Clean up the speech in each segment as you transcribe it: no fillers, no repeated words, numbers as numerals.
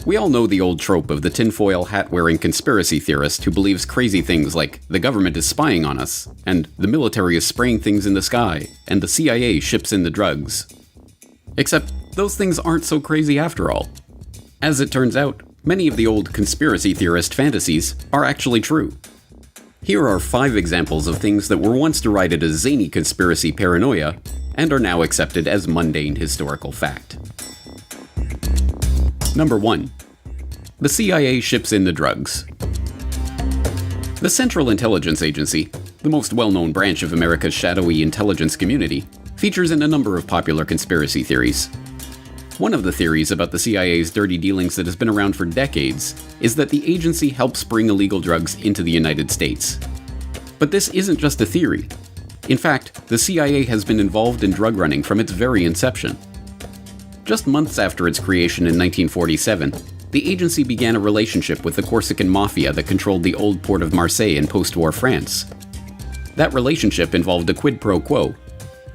We all know the old trope of the tinfoil hat-wearing conspiracy theorist who believes crazy things like the government is spying on us, and the military is spraying things in the sky, and the CIA ships in the drugs. Except, those things aren't so crazy after all. As it turns out, many of the old conspiracy theorist fantasies are actually true. Here are 5 examples of things that were once derided as zany conspiracy paranoia, and are now accepted as mundane historical fact. Number 1. The CIA ships in the drugs. The Central Intelligence Agency, the most well-known branch of America's shadowy intelligence community, features in a number of popular conspiracy theories. One of the theories about the CIA's dirty dealings that has been around for decades is that the agency helps bring illegal drugs into the United States. But this isn't just a theory. In fact, the CIA has been involved in drug running from its very inception. Just months after its creation in 1947, the agency began a relationship with the Corsican mafia that controlled the old port of Marseille in post-war France. That relationship involved a quid pro quo.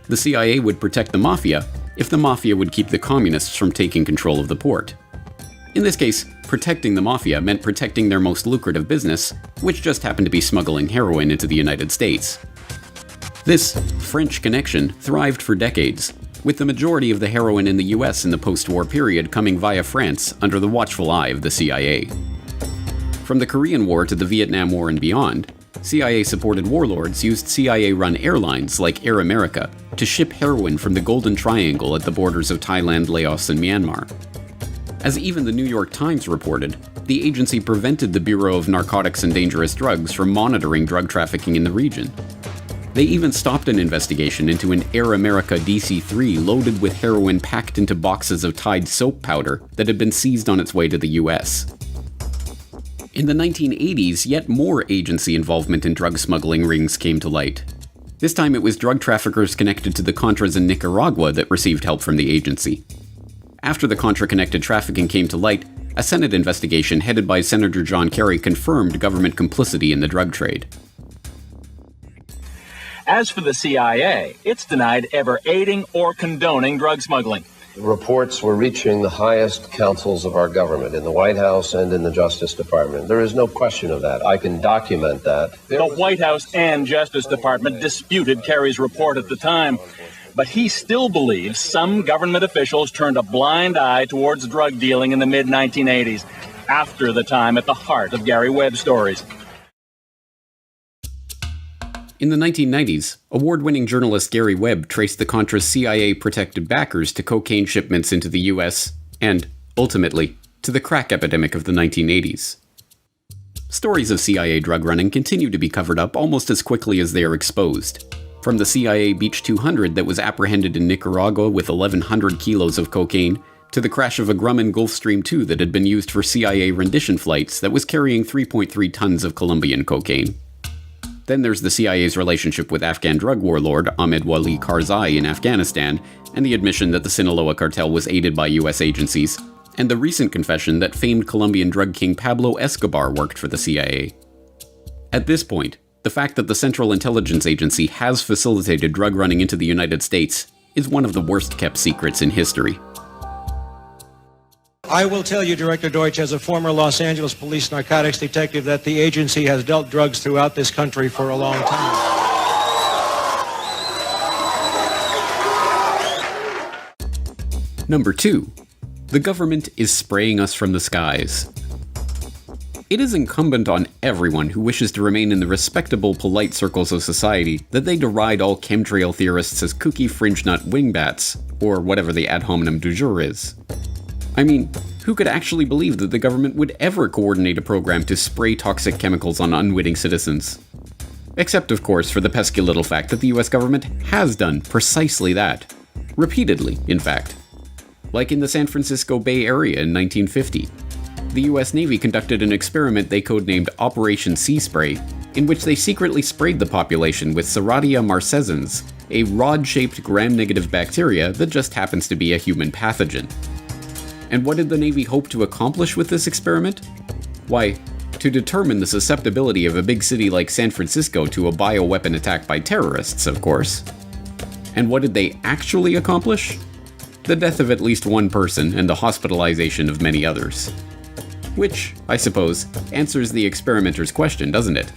The CIA would protect the mafia if the mafia would keep the communists from taking control of the port. In this case, protecting the mafia meant protecting their most lucrative business, which just happened to be smuggling heroin into the United States. This French connection thrived for decades, with the majority of the heroin in the US in the post-war period coming via France under the watchful eye of the CIA. From the Korean War to the Vietnam War and beyond, CIA-supported warlords used CIA-run airlines like Air America to ship heroin from the Golden Triangle at the borders of Thailand, Laos, and Myanmar. As even the New York Times reported, the agency prevented the Bureau of Narcotics and Dangerous Drugs from monitoring drug trafficking in the region. They even stopped an investigation into an Air America DC-3 loaded with heroin packed into boxes of Tide soap powder that had been seized on its way to the US. In the 1980s, yet more agency involvement in drug smuggling rings came to light. This time it was drug traffickers connected to the Contras in Nicaragua that received help from the agency. After the Contra-connected trafficking came to light, a Senate investigation headed by Senator John Kerry confirmed government complicity in the drug trade. As for the CIA, it's denied ever aiding or condoning drug smuggling. Reports were reaching the highest councils of our government, in the White House and in the Justice Department. There is no question of that. I can document that. The White House and Justice Department disputed Kerry's report at the time, but he still believes some government officials turned a blind eye towards drug dealing in the mid-1980s, after the time at the heart of Gary Webb's stories. In the 1990s, award-winning journalist Gary Webb traced the Contra's CIA-protected backers to cocaine shipments into the US, and, ultimately, to the crack epidemic of the 1980s. Stories of CIA drug running continue to be covered up almost as quickly as they are exposed. From the CIA Beach 200 that was apprehended in Nicaragua with 1,100 kilos of cocaine, to the crash of a Grumman Gulfstream II that had been used for CIA rendition flights that was carrying 3.3 tons of Colombian cocaine. Then there's the CIA's relationship with Afghan drug warlord Ahmed Wali Karzai in Afghanistan, and the admission that the Sinaloa cartel was aided by US agencies, and the recent confession that famed Colombian drug king Pablo Escobar worked for the CIA. At this point, the fact that the Central Intelligence Agency has facilitated drug running into the United States is one of the worst-kept secrets in history. I will tell you, Director Deutsch, as a former Los Angeles police narcotics detective, that the agency has dealt drugs throughout this country for a long time. Number 2. The government is spraying us from the skies. It is incumbent on everyone who wishes to remain in the respectable, polite circles of society that they deride all chemtrail theorists as kooky fringe-nut wingbats, or whatever the ad hominem du jour is. I mean, who could actually believe that the government would ever coordinate a program to spray toxic chemicals on unwitting citizens? Except, of course, for the pesky little fact that the US government has done precisely that. Repeatedly, in fact. Like in the San Francisco Bay Area in 1950. The US Navy conducted an experiment they codenamed Operation Sea Spray, in which they secretly sprayed the population with Serratia marcescens, a rod-shaped gram-negative bacteria that just happens to be a human pathogen. And what did the Navy hope to accomplish with this experiment? Why, to determine the susceptibility of a big city like San Francisco to a bioweapon attack by terrorists, of course. And what did they actually accomplish? The death of at least one person and the hospitalization of many others. Which, I suppose, answers the experimenter's question, doesn't it?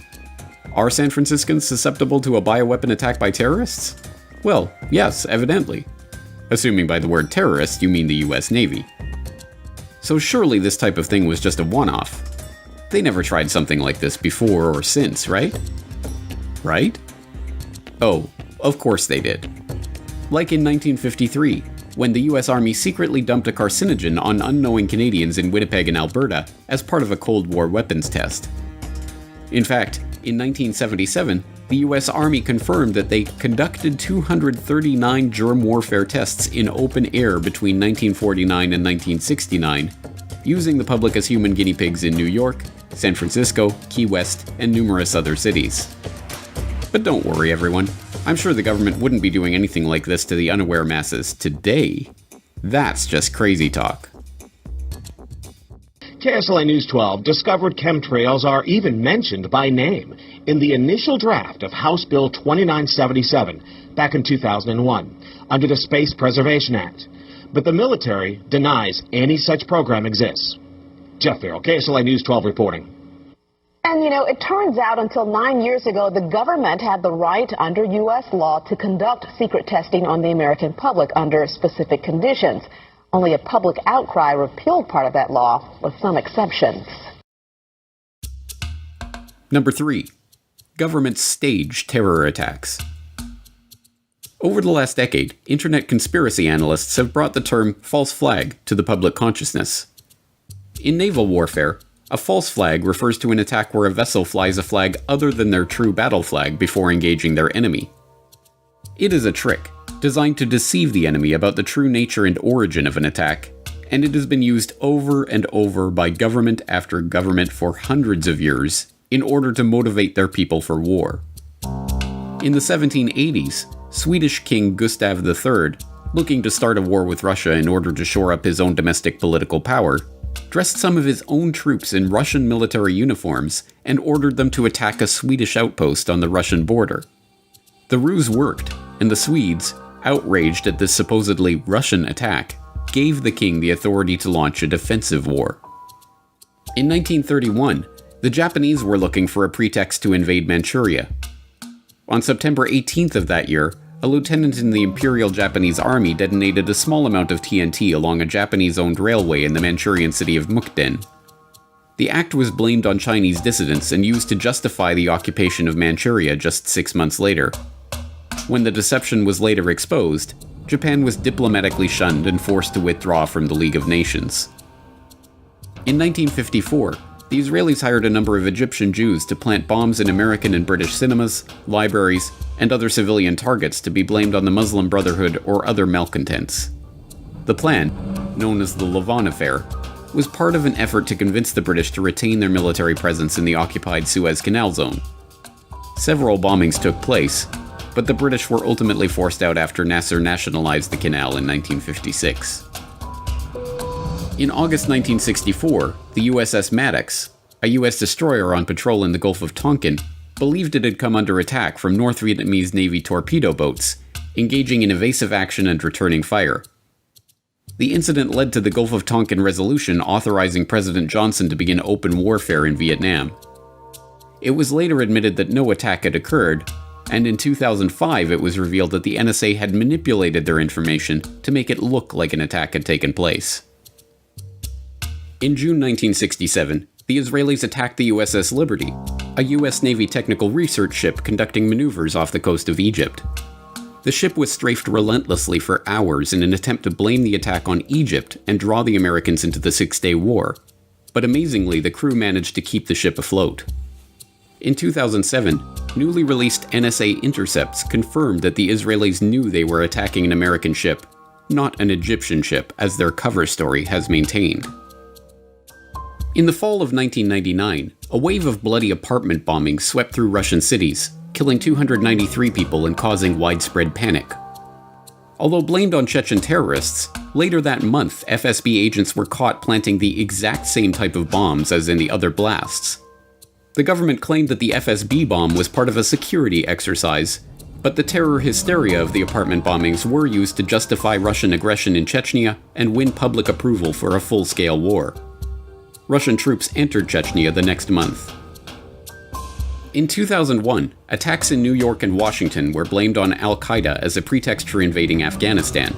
Are San Franciscans susceptible to a bioweapon attack by terrorists? Well, yes, evidently. Assuming by the word terrorist you mean the US Navy. So surely this type of thing was just a one-off. They never tried something like this before or since, right? Right? Oh, of course they did. Like in 1953, when the US Army secretly dumped a carcinogen on unknowing Canadians in Winnipeg and Alberta as part of a Cold War weapons test. In fact, in 1977, the US Army confirmed that they conducted 239 germ warfare tests in open air between 1949 and 1969, using the public as human guinea pigs in New York, San Francisco, Key West, and numerous other cities. But don't worry, everyone. I'm sure the government wouldn't be doing anything like this to the unaware masses today. That's just crazy talk. KSLA News 12 discovered chemtrails are even mentioned by name in the initial draft of House Bill 2977 back in 2001 under the Space Preservation Act. But the military denies any such program exists. Jeff Farrell, KSLA News 12 reporting. And, it turns out until 9 years ago, the government had the right under U.S. law to conduct secret testing on the American public under specific conditions. Only a public outcry repealed part of that law, with some exceptions. Number 3. Governments stage terror attacks. Over the last decade, internet conspiracy analysts have brought the term false flag to the public consciousness. In naval warfare, a false flag refers to an attack where a vessel flies a flag other than their true battle flag before engaging their enemy. It is a trick, designed to deceive the enemy about the true nature and origin of an attack, and it has been used over and over by government after government for hundreds of years in order to motivate their people for war. In the 1780s, Swedish King Gustav III, looking to start a war with Russia in order to shore up his own domestic political power, dressed some of his own troops in Russian military uniforms and ordered them to attack a Swedish outpost on the Russian border. The ruse worked, and the Swedes, outraged at this supposedly Russian attack, gave the king the authority to launch a defensive war. In 1931, the Japanese were looking for a pretext to invade Manchuria. On September 18th of that year, a lieutenant in the Imperial Japanese Army detonated a small amount of TNT along a Japanese-owned railway in the Manchurian city of Mukden. The act was blamed on Chinese dissidents and used to justify the occupation of Manchuria just 6 months later. When the deception was later exposed, Japan was diplomatically shunned and forced to withdraw from the League of Nations. In 1954, the Israelis hired a number of Egyptian Jews to plant bombs in American and British cinemas, libraries, and other civilian targets to be blamed on the Muslim Brotherhood or other malcontents. The plan, known as the Lavon Affair, was part of an effort to convince the British to retain their military presence in the occupied Suez Canal zone. Several bombings took place, but the British were ultimately forced out after Nasser nationalized the canal in 1956. In August 1964, the USS Maddox, a US destroyer on patrol in the Gulf of Tonkin, believed it had come under attack from North Vietnamese Navy torpedo boats, engaging in evasive action and returning fire. The incident led to the Gulf of Tonkin resolution authorizing President Johnson to begin open warfare in Vietnam. It was later admitted that no attack had occurred, and in 2005 it was revealed that the NSA had manipulated their information to make it look like an attack had taken place. In June 1967, the Israelis attacked the USS Liberty, a US Navy technical research ship conducting maneuvers off the coast of Egypt. The ship was strafed relentlessly for hours in an attempt to blame the attack on Egypt and draw the Americans into the Six-Day War, but amazingly the crew managed to keep the ship afloat. In 2007, newly released NSA intercepts confirmed that the Israelis knew they were attacking an American ship, not an Egyptian ship, as their cover story has maintained. In the fall of 1999, a wave of bloody apartment bombings swept through Russian cities, killing 293 people and causing widespread panic. Although blamed on Chechen terrorists, later that month FSB agents were caught planting the exact same type of bombs as in the other blasts. The government claimed that the FSB bomb was part of a security exercise, but the terror hysteria of the apartment bombings were used to justify Russian aggression in Chechnya and win public approval for a full-scale war. Russian troops entered Chechnya the next month. In 2001, attacks in New York and Washington were blamed on al-Qaeda as a pretext for invading Afghanistan.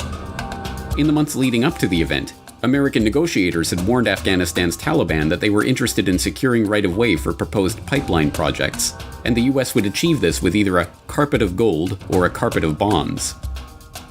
In the months leading up to the event, American negotiators had warned Afghanistan's Taliban that they were interested in securing right-of-way for proposed pipeline projects, and the US would achieve this with either a carpet of gold or a carpet of bombs.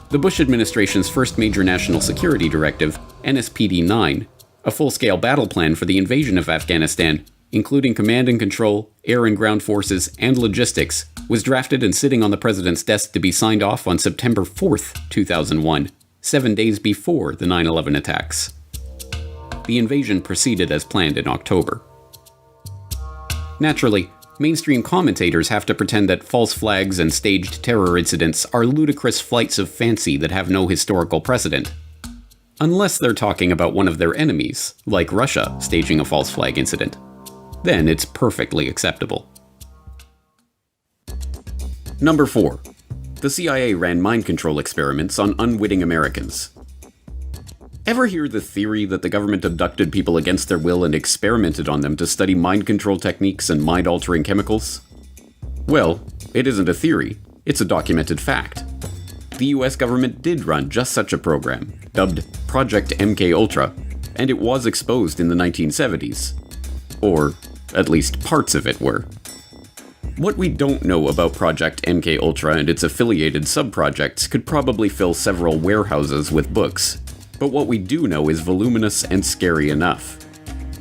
The Bush administration's first major national security directive, NSPD-9, a full-scale battle plan for the invasion of Afghanistan, including command and control, air and ground forces, and logistics, was drafted and sitting on the president's desk to be signed off on September 4th, 2001, 7 days before the 9/11 attacks. The invasion proceeded as planned in October. Naturally, mainstream commentators have to pretend that false flags and staged terror incidents are ludicrous flights of fancy that have no historical precedent. Unless they're talking about one of their enemies, like Russia staging a false flag incident. Then it's perfectly acceptable. Number 4. The CIA ran mind control experiments on unwitting Americans. Ever hear the theory that the government abducted people against their will and experimented on them to study mind control techniques and mind-altering chemicals? Well, it isn't a theory, it's a documented fact. The US government did run just such a program, dubbed Project MKUltra, and it was exposed in the 1970s. Or, at least parts of it were. What we don't know about Project MKUltra and its affiliated sub-projects could probably fill several warehouses with books, but what we do know is voluminous and scary enough.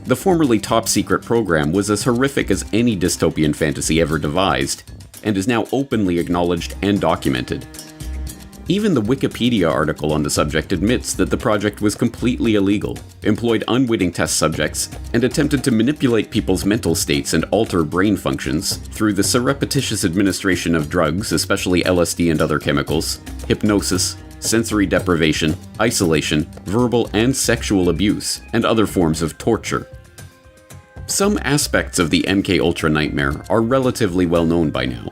The formerly top-secret program was as horrific as any dystopian fantasy ever devised, and is now openly acknowledged and documented. Even the Wikipedia article on the subject admits that the project was completely illegal, employed unwitting test subjects, and attempted to manipulate people's mental states and alter brain functions through the surreptitious administration of drugs, especially LSD and other chemicals, hypnosis, sensory deprivation, isolation, verbal and sexual abuse, and other forms of torture. Some aspects of the MKUltra nightmare are relatively well known by now.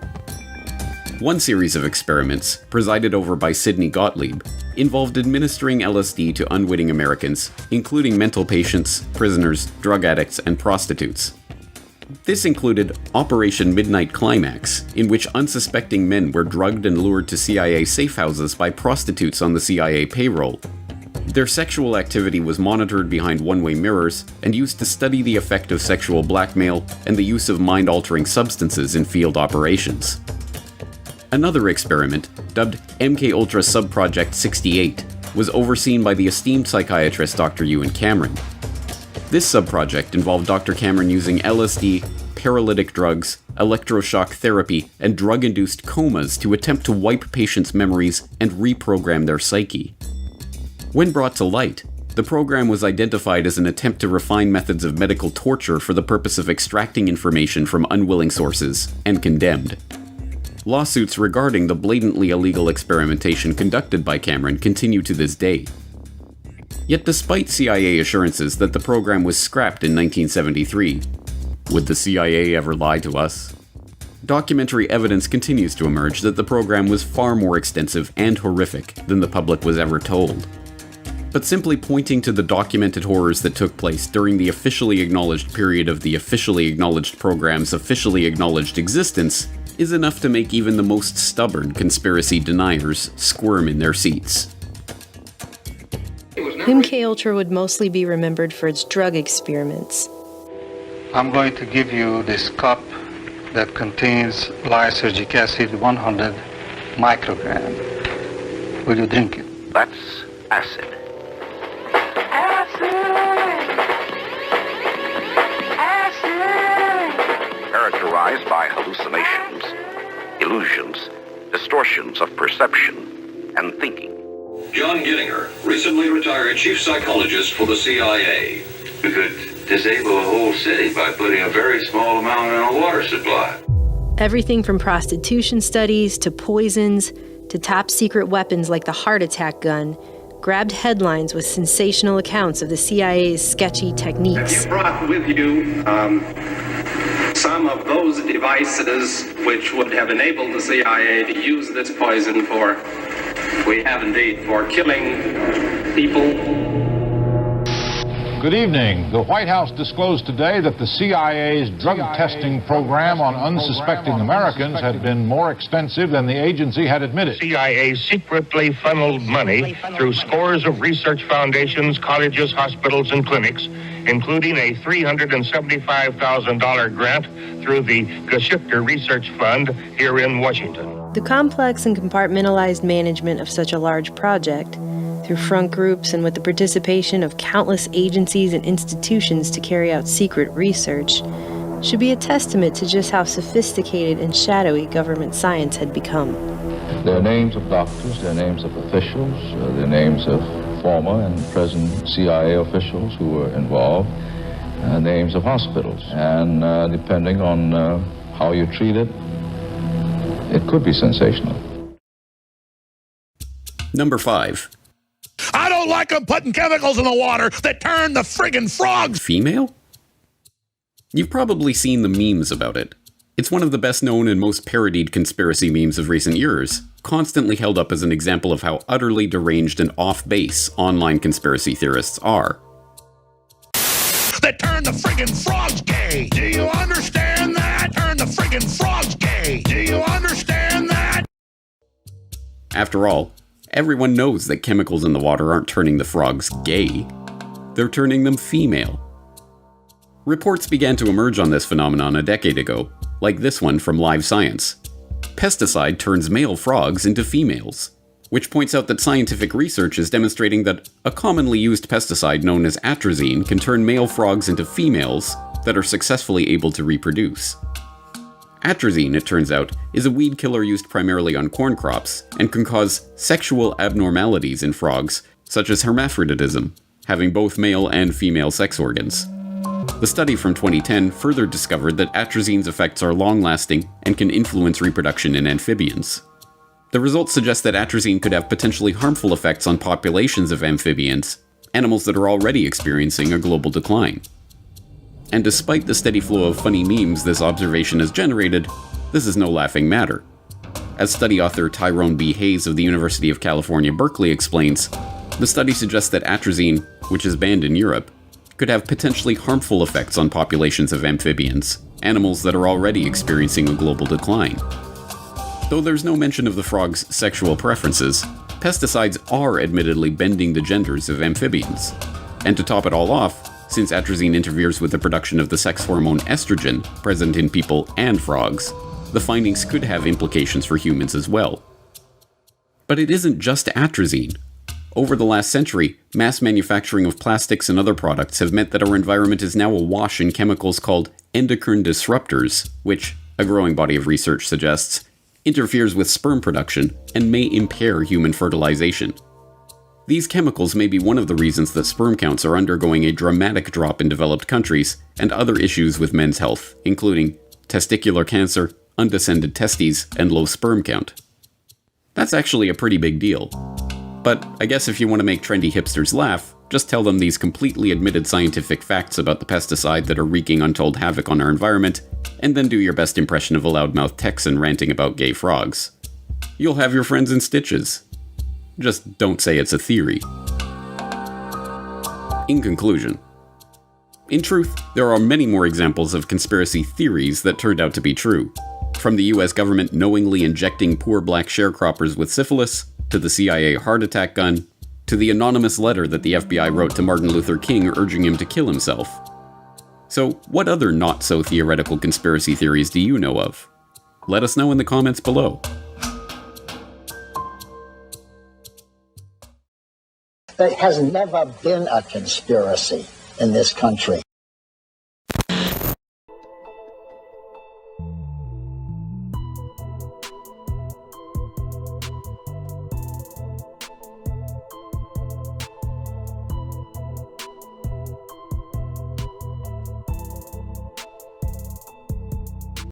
One series of experiments, presided over by Sidney Gottlieb, involved administering LSD to unwitting Americans, including mental patients, prisoners, drug addicts, and prostitutes. This included Operation Midnight Climax, in which unsuspecting men were drugged and lured to CIA safe houses by prostitutes on the CIA payroll. Their sexual activity was monitored behind one-way mirrors and used to study the effect of sexual blackmail and the use of mind-altering substances in field operations. Another experiment, dubbed MKUltra Subproject 68, was overseen by the esteemed psychiatrist Dr. Ewan Cameron. This subproject involved Dr. Cameron using LSD, paralytic drugs, electroshock therapy, and drug-induced comas to attempt to wipe patients' memories and reprogram their psyche. When brought to light, the program was identified as an attempt to refine methods of medical torture for the purpose of extracting information from unwilling sources, and condemned. Lawsuits regarding the blatantly illegal experimentation conducted by Cameron continue to this day. Yet despite CIA assurances that the program was scrapped in 1973, would the CIA ever lie to us? Documentary evidence continues to emerge that the program was far more extensive and horrific than the public was ever told. But simply pointing to the documented horrors that took place during the officially acknowledged period of the officially acknowledged program's officially acknowledged existence is enough to make even the most stubborn conspiracy deniers squirm in their seats. MKUltra would mostly be remembered for its drug experiments. I'm going to give you this cup that contains lysergic acid 100 microgram. Will you drink it? That's acid. Characterized by hallucinations, illusions, distortions of perception and thinking. John Gittinger, recently retired chief psychologist for the CIA. We could disable a whole city by putting a very small amount in a water supply. Everything from prostitution studies to poisons to top secret weapons like the heart attack gun grabbed headlines with sensational accounts of the CIA's sketchy techniques. Have you brought with you some of those devices which would have enabled the CIA to use this poison for, we have indeed, for killing people? Good evening. The White House disclosed today that the CIA's drug testing program on unsuspecting Americans had been more expensive than the agency had admitted. CIA secretly funneled money through scores of research foundations, colleges, hospitals, and clinics, including a $375,000 grant through the Geschichter Research Fund here in Washington. The complex and compartmentalized management of such a large project, through front groups and with the participation of countless agencies and institutions to carry out secret research, should be a testament to just how sophisticated and shadowy government science had become. There are names of doctors, there are names of officials, there are names of former and present CIA officials who were involved, names of hospitals, and depending on how you treat it, it could be sensational. Number 5. I don't like them putting chemicals in the water that turn the friggin' frogs female? You've probably seen the memes about it. It's one of the best known and most parodied conspiracy memes of recent years, constantly held up as an example of how utterly deranged and off-base online conspiracy theorists are. That turn the friggin' frogs gay. Do you understand that? Turn the friggin' frogs gay. Do you understand that? After all, everyone knows that chemicals in the water aren't turning the frogs gay. They're turning them female. Reports began to emerge on this phenomenon a decade ago, like this one from Live Science. Pesticide turns male frogs into females, which points out that scientific research is demonstrating that a commonly used pesticide known as atrazine can turn male frogs into females that are successfully able to reproduce. Atrazine, it turns out, is a weed killer used primarily on corn crops and can cause sexual abnormalities in frogs, such as hermaphroditism, having both male and female sex organs. The study from 2010 further discovered that atrazine's effects are long-lasting and can influence reproduction in amphibians. The results suggest that atrazine could have potentially harmful effects on populations of amphibians, animals that are already experiencing a global decline. And despite the steady flow of funny memes this observation has generated, this is no laughing matter. As study author Tyrone B. Hayes of the University of California, Berkeley explains, the study suggests that atrazine, which is banned in Europe, could have potentially harmful effects on populations of amphibians, animals that are already experiencing a global decline. Though there's no mention of the frog's sexual preferences, pesticides are admittedly bending the genders of amphibians. And to top it all off, since atrazine interferes with the production of the sex hormone estrogen present in people and frogs, the findings could have implications for humans as well. But it isn't just atrazine. Over the last century, mass manufacturing of plastics and other products have meant that our environment is now awash in chemicals called endocrine disruptors, which, a growing body of research suggests, interferes with sperm production and may impair human fertilization. These chemicals may be one of the reasons that sperm counts are undergoing a dramatic drop in developed countries and other issues with men's health, including testicular cancer, undescended testes, and low sperm count. That's actually a pretty big deal. But I guess if you want to make trendy hipsters laugh, just tell them these completely admitted scientific facts about the pesticide that are wreaking untold havoc on our environment, and then do your best impression of a loudmouth Texan ranting about gay frogs. You'll have your friends in stitches. Just don't say it's a theory. In conclusion, in truth, there are many more examples of conspiracy theories that turned out to be true. From the US government knowingly injecting poor black sharecroppers with syphilis, to the CIA heart attack gun, to the anonymous letter that the FBI wrote to Martin Luther King urging him to kill himself. So, what other not-so-theoretical conspiracy theories do you know of? Let us know in the comments below. There has never been a conspiracy in this country.